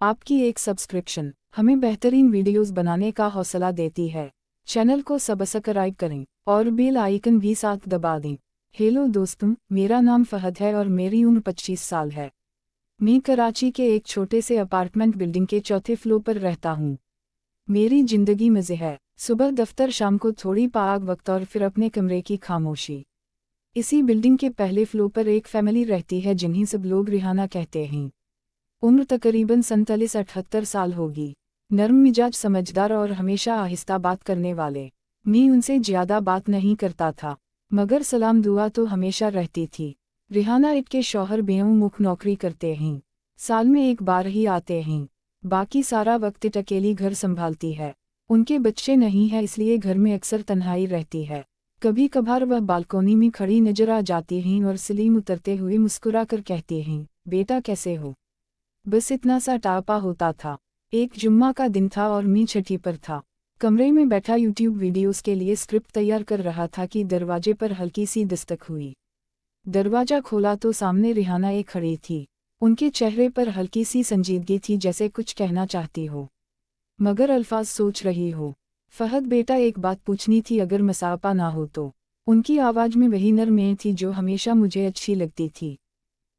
आपकी एक सब्सक्रिप्शन हमें बेहतरीन वीडियोस बनाने का हौसला देती है। चैनल को सब्सक्राइब करें और बेल आइकन भी साथ दबा दें। हेलो दोस्तों, मेरा नाम फहद है और मेरी उम्र 25 साल है। मैं कराची के एक छोटे से अपार्टमेंट बिल्डिंग के चौथे फ्लोर पर रहता हूँ। मेरी जिंदगी मज़े है, सुबह दफ्तर, शाम को थोड़ी पाक वक्त और फिर अपने कमरे की खामोशी। इसी बिल्डिंग के पहले फ्लोर पर एक फैमिली रहती है जिन्हें सब लोग रिहाना कहते हैं। उम्र तकरीबन 47-78 साल होगी। नर्म मिजाज, समझदार और हमेशा आहिस्ता बात करने वाले। मैं उनसे ज़्यादा बात नहीं करता था, मगर सलाम दुआ तो हमेशा रहती थी। रिहाना के शौहर बेमुख नौकरी करते हैं, साल में एक बार ही आते हैं। बाकी सारा वक्त अकेली घर संभालती है। उनके बच्चे नहीं हैं, इसलिए घर में अक्सर तन्हाई रहती है। कभी कभार वह बालकोनी में खड़ी नजर आ जाती हैं और सलीम उतरते हुए मुस्कुरा कर कहती हैं, बेटा कैसे हो। बस इतना सा टापा होता था। एक जुम्मा का दिन था और मैं छठी पर था। कमरे में बैठा यूट्यूब वीडियोस के लिए स्क्रिप्ट तैयार कर रहा था कि दरवाजे पर हल्की सी दस्तक हुई। दरवाजा खोला तो सामने रिहाना खड़ी थी। उनके चेहरे पर हल्की सी संजीदगी थी, जैसे कुछ कहना चाहती हो मगर अल्फाज सोच रही हो। फहद बेटा, एक बात पूछनी थी, अगर मसापा ना हो तो। उनकी आवाज़ में वही नरम थी जो हमेशा मुझे अच्छी लगती थी।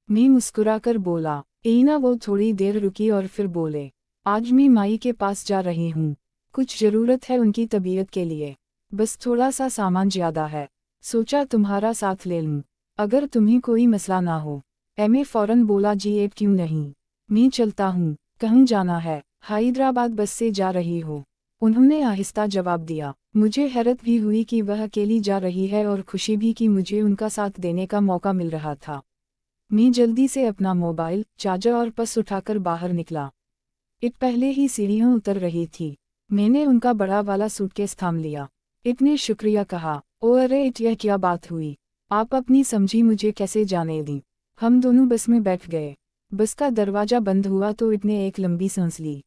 मैं मुस्कुराकर बोला, एना। वो थोड़ी देर रुकी और फिर बोले, आज मैं माई के पास जा रही हूँ। कुछ ज़रूरत है उनकी तबीयत के लिए, बस थोड़ा सा सामान ज़्यादा है। सोचा तुम्हारा साथ ले लूँ, अगर तुम्हें कोई मसला ना हो। एमे फ़ौरन बोला, जी एब क्यों नहीं, मैं चलता हूँ। कहाँ जाना है। हैदराबाद बस से जा रही हो, उन्होंने आहिस्ता जवाब दिया। मुझे हैरत भी हुई कि वह अकेली जा रही है और खुशी भी कि मुझे उनका साथ देने का मौका मिल रहा था। मैं जल्दी से अपना मोबाइल, चार्जर और पर्स उठाकर बाहर निकला। पहले ही सीढ़ियों उतर रही थी। मैंने उनका बड़ा वाला सूटकेस थाम लिया। ने शुक्रिया कहा। ओ अरे यह क्या बात हुई, आप अपनी समझी मुझे कैसे जाने दी। हम दोनों बस में बैठ गए। बस का दरवाजा बंद हुआ तो ने एक लंबी सांस ली।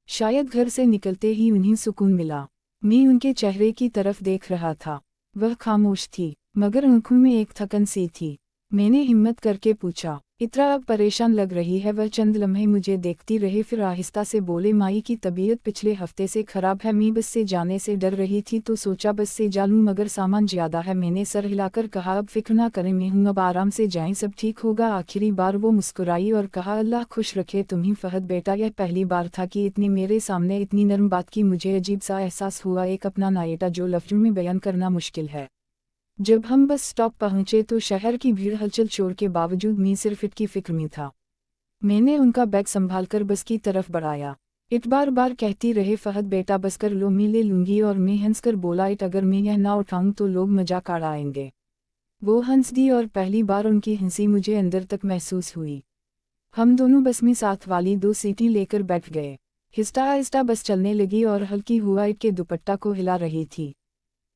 शायद घर से निकलते ही उन्हें सुकून मिला। मैं उनके चेहरे की तरफ देख रहा था। वह खामोश थी, मगर आंखों में एक थकन सी थी। मैंने हिम्मत करके पूछा, इतना अब परेशान लग रही है। वह चंद लम्हे मुझे देखती रही, फिर आहिस्ता से बोले, माई की तबीयत पिछले हफ्ते से खराब है। मैं बस से जाने से डर रही थी तो सोचा बस से जा लूं, मगर सामान ज़्यादा है। मैंने सर हिलाकर कहा, अब फिक्र ना करें, मैं हूं, अब आराम से जाएं, सब ठीक होगा। आखिरी बार वो मुस्कुराई और कहा, अल्लाह खुश रखे तुम्हें फहद बेटा। यह पहली बार था कि इतनी मेरे सामने इतनी नरम बात की। मुझे अजीब सा एहसास हुआ, एक अपना नायटा जो लफ्ज़ों में बयान करना मुश्किल है। जब हम बस स्टॉप पहुंचे तो शहर की भीड़, हलचल, शोर के बावजूद मैं सिर्फ की फिक्र में था। मैंने उनका बैग संभालकर बस की तरफ बढ़ाया। बार बार कहती रहे, फहद बेटा बस कर लो, मैं ले लूंगी। और मैं हंसकर बोला, अगर मैं यह ना उठाऊं तो लोग मजाक उड़ाएंगे। वो हंस दी और पहली बार उनकी हंसी मुझे अंदर तक महसूस हुई। हम दोनों बस में साथ वाली 2 सीटें लेकर बैठ गए। आहिस्ता आहिस्ता बस चलने लगी और हल्की हुआ के दुपट्टा को हिला रही थी।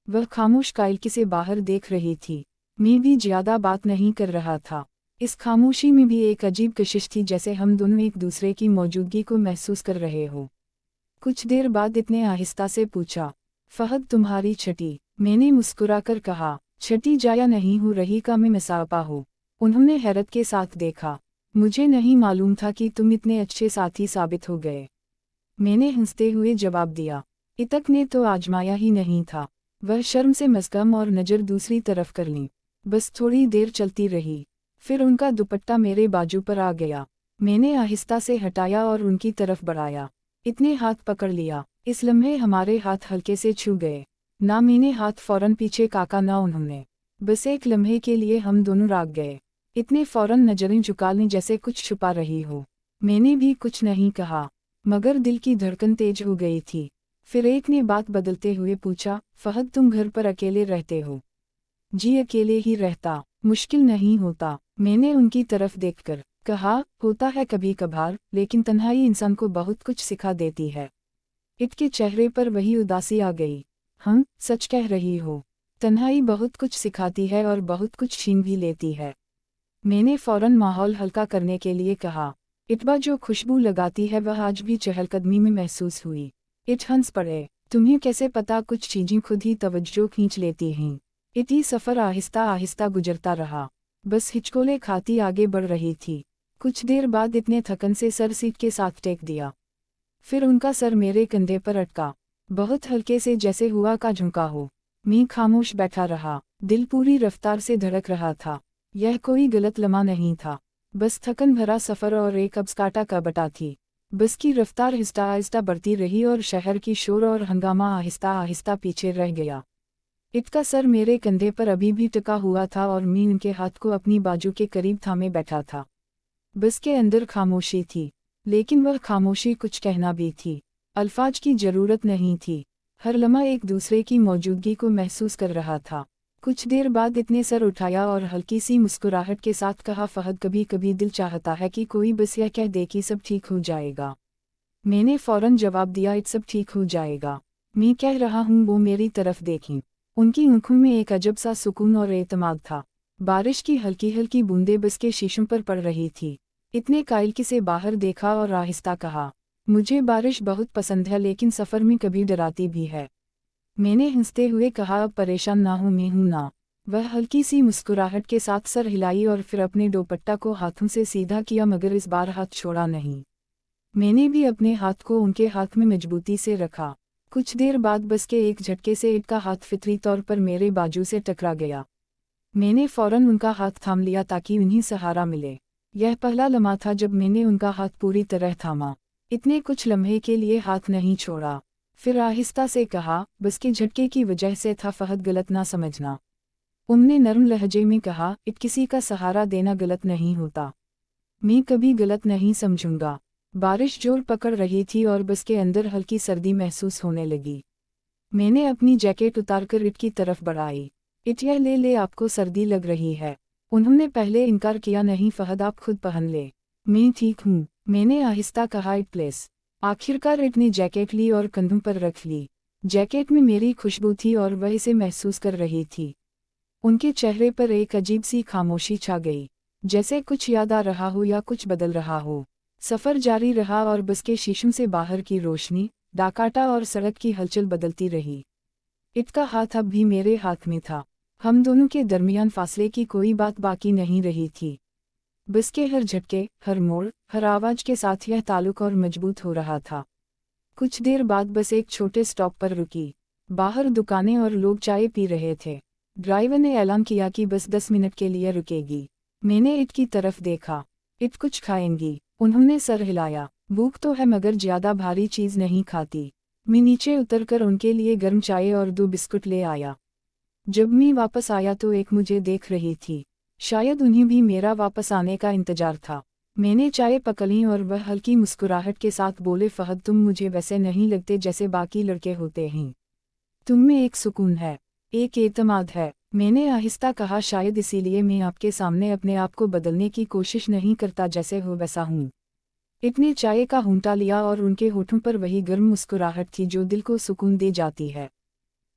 वह खामोश कायल्की से बाहर देख रही थी। मैं भी ज़्यादा बात नहीं कर रहा था। इस खामोशी में भी एक अजीब कशिश थी, जैसे हम दोनों एक दूसरे की मौजूदगी को महसूस कर रहे हो। कुछ देर बाद ने आहिस्ता से पूछा, फहद तुम्हारी छठी। मैंने मुस्कुराकर कहा, छठी जाया नहीं हो रही का मैं मसापा हो। उन्होंने हैरत के साथ देखा। मुझे नहीं मालूम था कि तुम इतने अच्छे साथी साबित हो गए। मैंने हंसते हुए जवाब दिया, इतक ने तो आजमाया ही नहीं था। वह शर्म से मसगम और नज़र दूसरी तरफ कर ली। बस थोड़ी देर चलती रही, फिर उनका दुपट्टा मेरे बाजू पर आ गया। मैंने आहिस्ता से हटाया और उनकी तरफ बढ़ाया। इतने हाथ पकड़ लिया। इस लम्हे हमारे हाथ हल्के से छू गए। ना मैंने हाथ फौरन पीछे काका, ना उन्होंने। बस एक लम्हे के लिए हम दोनों राग गए। इतने फौरन नजरें झुका लें जैसे कुछ छुपा रही हो। मैंने भी कुछ नहीं कहा, मगर दिल की धड़कन तेज हो गई थी। फिर ने बात बदलते हुए पूछा, फहद तुम घर पर अकेले रहते हो। जी अकेले ही रहता, मुश्किल नहीं होता। मैंने उनकी तरफ देखकर कहा, होता है कभी कभार, लेकिन तन्हाई इंसान को बहुत कुछ सिखा देती है। के चेहरे पर वही उदासी आ गई। हम सच कह रही हो, तन्हाई बहुत कुछ सिखाती है और बहुत कुछ छीन भी लेती है। मैंने फौरन माहौल हल्का करने के लिए कहा, इतबा जो खुशबू लगाती है वह आज भी चहलकदमी में महसूस हुई। हंस पड़े, तुम्हें कैसे पता, कुछ चीजें खुद ही तवज्जो खींच लेती हैं। सफ़र आहिस्ता आहिस्ता गुजरता रहा। बस हिचकोले खाती आगे बढ़ रही थी। कुछ देर बाद इतने थकन से सर सीट के साथ टेक दिया। फिर उनका सर मेरे कंधे पर अटका, बहुत हल्के से, जैसे हुआ का झुंका हो। मैं खामोश बैठा रहा, दिल पूरी रफ्तार से धड़क रहा था। यह कोई गलत लम्हा नहीं था, बस थकन भरा सफ़र और एक अब्सकाटा का बटा थी। बस की रफ्तार आहिस्ता आहिस्ता बढ़ती रही और शहर की शोर और हंगामा आहिस्ता आहिस्ता पीछे रह गया। इनका सर मेरे कंधे पर अभी भी टिका हुआ था और मैं उनके हाथ को अपनी बाजू के करीब थामे बैठा था। बस के अंदर खामोशी थी, लेकिन वह खामोशी कुछ कहना भी थी। अल्फाज की ज़रूरत नहीं थी, हर लम्हा एक दूसरे की मौजूदगी को महसूस कर रहा था। कुछ देर बाद इतने सर उठाया और हल्की सी मुस्कुराहट के साथ कहा, फहद, कभी कभी दिल चाहता है कि कोई बस यह कह दे कि सब ठीक हो जाएगा। मैंने फ़ौरन जवाब दिया, इत सब ठीक हो जाएगा। मैं कह रहा हूँ। वो मेरी तरफ देखीं, उनकी आंखों में एक अजब सा सुकून और एतमाद था। बारिश की हल्की हल्की बूंदें बस के शीशों पर पड़ रही थी। इतने कायल्की से बाहर देखा और आहिस्ता कहा, मुझे बारिश बहुत पसंद है, लेकिन सफ़र में कभी डराती भी है। मैंने हंसते हुए कहा, अब परेशान ना हो, मैं हूं ना। वह हल्की सी मुस्कुराहट के साथ सर हिलाई और फिर अपने दुपट्टा को हाथों से सीधा किया, मगर इस बार हाथ छोड़ा नहीं। मैंने भी अपने हाथ को उनके हाथ में मजबूती से रखा। कुछ देर बाद बस के एक झटके से इनका हाथ फितरी तौर पर मेरे बाजू से टकरा गया। मैंने फ़ौरन उनका हाथ थाम लिया ताकि उन्हें सहारा मिले। यह पहला लम्हा था जब मैंने उनका हाथ पूरी तरह थामा। इतने कुछ लम्हे के लिए हाथ नहीं छोड़ा। फिर आहिस्ता से कहा, बस के झटके की वजह से था फहद, गलत ना समझना। उनने नरम लहजे में कहा, इत किसी का सहारा देना गलत नहीं होता। मैं कभी गलत नहीं समझूंगा। बारिश जोर पकड़ रही थी और बस के अंदर हल्की सर्दी महसूस होने लगी। मैंने अपनी जैकेट उतारकर इट की तरफ बढ़ाई। इट, यह ले, आपको सर्दी लग रही है। उन्होंने पहले इनकार किया, नहीं फहद, आप खुद पहन ले, मैं ठीक हूँ, मैंने आहिस्ता कहा। It place. आखिरकार इट ने जैकेट ली और कंधों पर रख ली। जैकेट में मेरी खुशबू थी और वह इसे महसूस कर रही थी। उनके चेहरे पर एक अजीब सी खामोशी छा गई, जैसे कुछ याद आ रहा हो या कुछ बदल रहा हो। सफ़र जारी रहा और बस के शीशों से बाहर की रोशनी, डाकाटा और सड़क की हलचल बदलती रही। इट का हाथ अब भी मेरे हाथ में था। हम दोनों के दरमियान फासले की कोई बात बाकी नहीं रही थी। बस के हर झटके, हर मोड़, हर आवाज़ के साथ यह ताल्लुक और मजबूत हो रहा था। कुछ देर बाद बस एक छोटे स्टॉप पर रुकी। बाहर दुकानें और लोग चाय पी रहे थे। ड्राइवर ने ऐलान किया कि बस 10 मिनट के लिए रुकेगी। मैंने इट की तरफ देखा। इट कुछ खाएंगी? उन्होंने सर हिलाया। भूख तो है, मगर ज़्यादा भारी चीज़ नहीं खाती। मैं नीचे उतरकर उनके लिए गर्म चाय और 2 बिस्कुट ले आया। जब मैं वापस आया तो एक मुझे देख रही थी। शायद उन्हें भी मेरा वापस आने का इंतजार था। मैंने चाय पकड़ी और वह हल्की मुस्कुराहट के साथ बोले, फहद, तुम मुझे वैसे नहीं लगते जैसे बाकी लड़के होते हैं। तुम में एक सुकून है, एक एतमाद है। मैंने आहिस्ता कहा, शायद इसीलिए मैं आपके सामने अपने आप को बदलने की कोशिश नहीं करता, जैसे हो वैसा हूँ। इतने चाय का घूंटा लिया और उनके होठों पर वही गर्म मुस्कुराहट थी जो दिल को सुकून दे जाती है।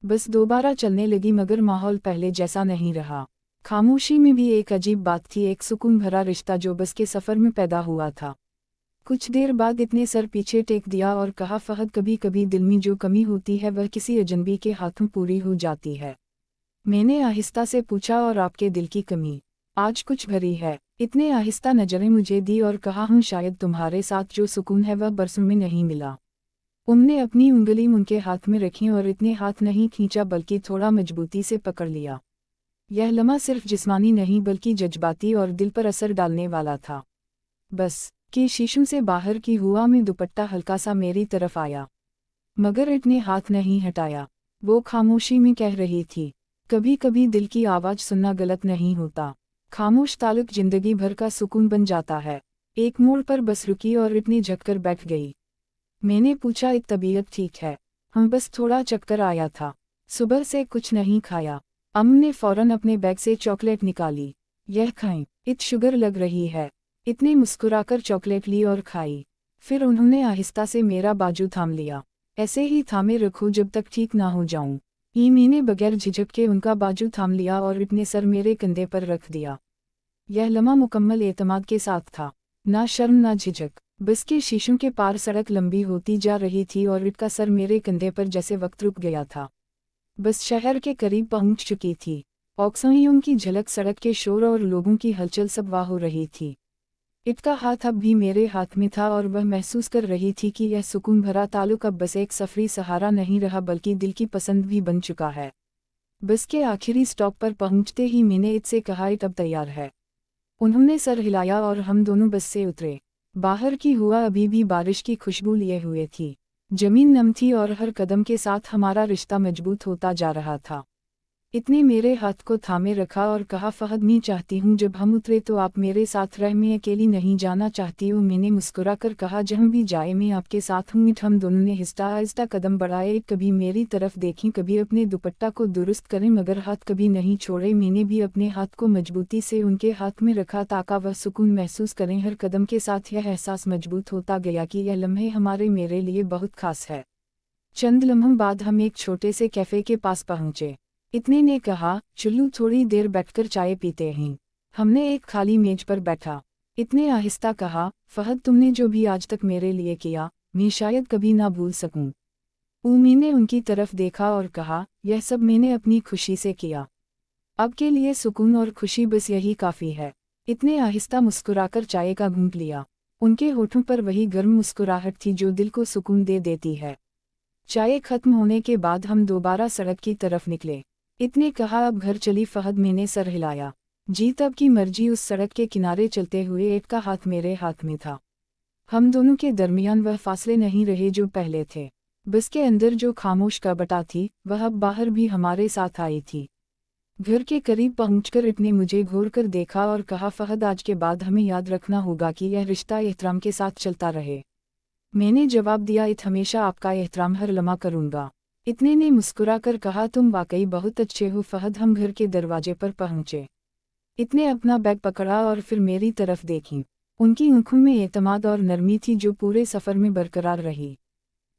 बस दोबारा चलने लगी, मगर माहौल पहले जैसा नहीं रहा। खामोशी में भी एक अजीब बात थी, एक सुकून भरा रिश्ता जो बस के सफ़र में पैदा हुआ था। कुछ देर बाद इतने सर पीछे टेक दिया और कहा, फहद, कभी कभी दिल में जो कमी होती है वह किसी अजनबी के हाथों पूरी हो जाती है। मैंने आहिस्ता से पूछा, और आपके दिल की कमी आज कुछ भरी है? इतने आहिस्ता नजरें मुझे दी और कहा, हूँ, शायद तुम्हारे साथ जो सुकून है वह बरसों में नहीं मिला। उनने अपनी उंगली उनके हाथ में रखी और इतने हाथ नहीं खींचा, बल्कि थोड़ा मजबूती से पकड़ लिया। यह लम्हा सिर्फ जिस्मानी नहीं बल्कि जज्बाती और दिल पर असर डालने वाला था। बस के शीशों से बाहर की हुआ में दुपट्टा हल्का सा मेरी तरफ आया, मगर इतने हाथ नहीं हटाया। वो खामोशी में कह रही थी, कभी कभी दिल की आवाज़ सुनना गलत नहीं होता। खामोश ताल्लुक जिंदगी भर का सुकून बन जाता है। एक मोड़ पर बस रुकी और इतनी झककर बैठ गई। मैंने पूछा, इत तबीयत ठीक है? हम, बस थोड़ा चक्कर आया था, सुबह से कुछ नहीं खाया। अम्म ने फ़ौरन अपने बैग से चॉकलेट निकाली। यह खाएं, इत शुगर लग रही है। इतने मुस्कुराकर चॉकलेट ली और खाई। फिर उन्होंने आहिस्ता से मेरा बाजू थाम लिया। ऐसे ही थामे रखो जब तक ठीक ना हो जाऊं। मैंने बगैर झिझक के उनका बाजू थाम लिया और इतने सर मेरे कंधे पर रख दिया। यह लम्हा मुकम्मल एतमाद के साथ था, ना शर्म ना झिझक। बस के शीशों के पार सड़क लंबी होती जा रही थी और इट का सर मेरे कंधे पर, जैसे वक्त रुक गया था। बस शहर के करीब पहुंच चुकी थी। ऑक्सीजन की झलक, सड़क के शोर और लोगों की हलचल सब वाह हो रही थी। इट का हाथ अब भी मेरे हाथ में था और वह महसूस कर रही थी कि यह सुकून भरा ताल्लुक अब बस एक सफरी सहारा नहीं रहा बल्कि दिल की पसंद भी बन चुका है। बस के आखिरी स्टॉप पर पहुंचते ही मैंने इट से कहा, इट अब तैयार है। उन्होंने सर हिलाया और हम दोनों बस से उतरे। बाहर की हवा अभी भी बारिश की खुशबू लिए हुए थी। जमीन नम थी और हर कदम के साथ हमारा रिश्ता मजबूत होता जा रहा था। इतने मेरे हाथ को थामे रखा और कहा, फहद मैं चाहती हूँ जब हम उतरे तो आप मेरे साथ रह, मैं अकेली नहीं जाना चाहती हूँ। मैंने मुस्कुरा कर कहा, जहाँ भी जाए मैं आपके साथ हूँ। हम दोनों ने आहिस्ता आहिस्ता कदम बढ़ाए, कभी मेरी तरफ देखी कभी अपने दुपट्टा को दुरुस्त करें, मगर हाथ कभी नहीं छोड़े। मैंने भी अपने हाथ को मजबूती से उनके हाथ में रखा ताकि वह सुकून महसूस करें। हर कदम के साथ यह एहसास मजबूत होता गया कि यह लम्हे हमारे मेरे लिए बहुत खास है। चंद लम्हों बाद हम एक छोटे से कैफ़े के पास पहुँचे। इतने ने कहा, चलो थोड़ी देर बैठकर चाय पीते हैं। हमने एक खाली मेज पर बैठा। इतने आहिस्ता कहा, फहद तुमने जो भी आज तक मेरे लिए किया, मैं शायद कभी ना भूल सकूं। उमी ने उनकी तरफ देखा और कहा, यह सब मैंने अपनी खुशी से किया। अब के लिए सुकून और खुशी बस यही काफ़ी है। इतने आहिस्ता मुस्कुराकर चाय का घूंट लिया। उनके होठों पर वही गर्म मुस्कुराहट थी जो दिल को सुकून दे देती है। चाय खत्म होने के बाद हम दोबारा सड़क की तरफ निकले। इतने कहा, अब घर चली। फहद मैंने सर हिलाया। जी तब की मर्जी। उस सड़क के किनारे चलते हुए एक का हाथ मेरे हाथ में था। हम दोनों के दरमियान वह फासले नहीं रहे जो पहले थे। बस के अंदर जो खामोश कबटा थी वह अब बाहर भी हमारे साथ आई थी। घर के करीब पहुंचकर इतने मुझे घूर कर देखा और कहा, फहद आज के बाद हमें याद रखना होगा कि यह रिश्ता एहतराम के साथ चलता रहे। मैंने जवाब दिया, इत हमेशा आपका एहतराम हर लम्हा करूँगा। इतने ने मुस्कुरा कर कहा, तुम वाकई बहुत अच्छे हो। फहद हम घर के दरवाजे पर पहुँचे। इतने अपना बैग पकड़ा और फिर मेरी तरफ देखी। उनकी आंखों में एतमाद और नरमी थी जो पूरे सफ़र में बरकरार रही।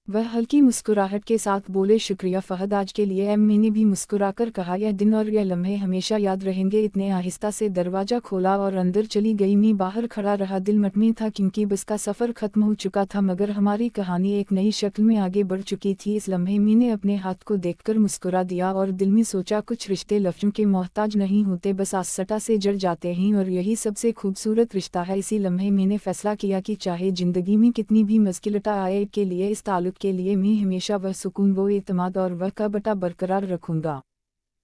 वह हल्की मुस्कुराहट के साथ बोले, शुक्रिया फहद आज के लिए। मैंने भी मुस्कुराकर कहा, यह दिन और यह लम्हे हमेशा याद रहेंगे। इतने आहिस्ता से दरवाज़ा खोला और अंदर चली गई। मैं बाहर खड़ा रहा, दिल मटमी था क्योंकि बस का सफ़र ख़त्म हो चुका था मगर हमारी कहानी एक नई शक्ल में आगे बढ़ चुकी थी। इस लम्हे मैंने अपने हाथ को देखकर मुस्कुरा दिया और दिल में सोचा, कुछ रिश्ते लफ्ज़ों के मोहताज नहीं होते, बस आसटा से जड़ जाते हैं और यही सबसे खूबसूरत रिश्ता है। इसी लम्हे मैंने फ़ैसला किया कि चाहे ज़िंदगी में कितनी भी मुश्किलें आए, के लिए इस ताल्लुक़ के लिए मैं हमेशा वह सुकून, वो एतमाद और वह कबटा बरकरार रखूंगा।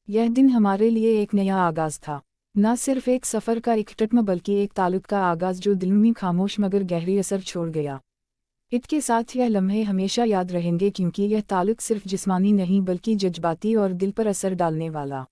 यह दिन हमारे लिए एक नया आगाज़ था। न सिर्फ एक सफ़र का इख्तिताम बल्कि एक ताल्लुक़ का आगाज़ जो दिल में खामोश मगर गहरी असर छोड़ गया। इसके साथ यह लम्हे हमेशा याद रहेंगे क्योंकि यह ताल्लुक़ सिर्फ जिस्मानी नहीं बल्कि जज्बाती और दिल पर असर डालने वाला